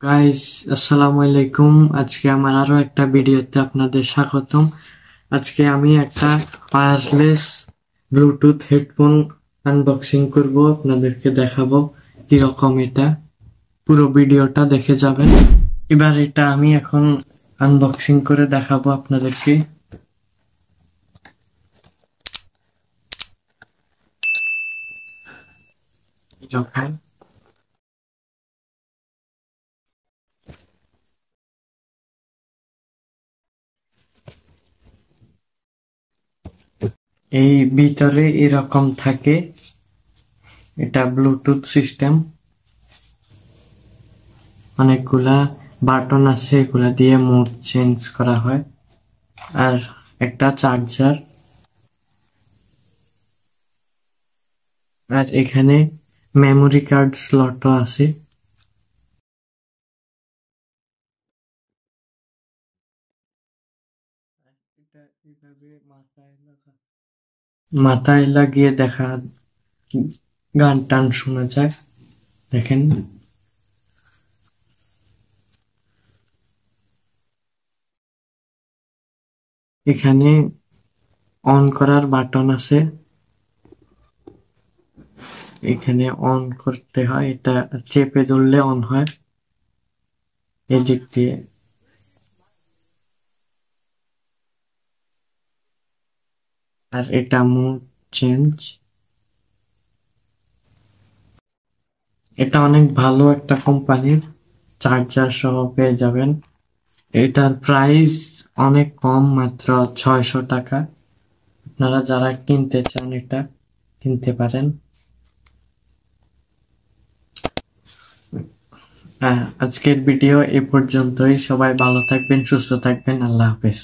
Guys, আসসালামু আলাইকুম। আজকে আমার আরো একটা ভিডিওতে আপনাদের স্বাগতম। আজকে আমি একটা ওয়্যারলেস ব্লুটুথ হেডফোন আনবক্সিং করব, আপনাদেরকে দেখাবো কিরকম এটা। পুরো ভিডিওটা দেখে যাবেন। এবার এটা আমি এখন আনবক্সিং করে দেখাবো আপনাদেরকে। এরকম এই ভিতরে এরকম থাকে। এটা ব্লুটুথ সিস্টেম, অনেকগুলা বাটন আছে, এগুলা দিয়ে মোড চেঞ্জ করা হয়। আর একটা চার্জার, আর এখানে মেমোরি কার্ড স্লটও আছে। মাথায় লাগিয়ে দেখা গান টান শোনা যায়। দেখেন, এখানে অন করার বাটন আছে। এখানে অন করতে হয়, এটা চেপে ধরলে অন হয় এদিক দিয়ে। আর এটা মোড চেঞ্জ। এটা অনেক ভালো একটা কোম্পানির, চার্জার সহ পেয়ে যাবেন। এটার প্রাইস অনেক কম, মাত্র 600 টাকা। আপনারা যারা কিনতে চান এটা কিনতে পারেন। আজকের ভিডিও এ পর্যন্তই। সবাই ভালো থাকবেন, সুস্থ থাকবেন। আল্লাহ হাফেজ।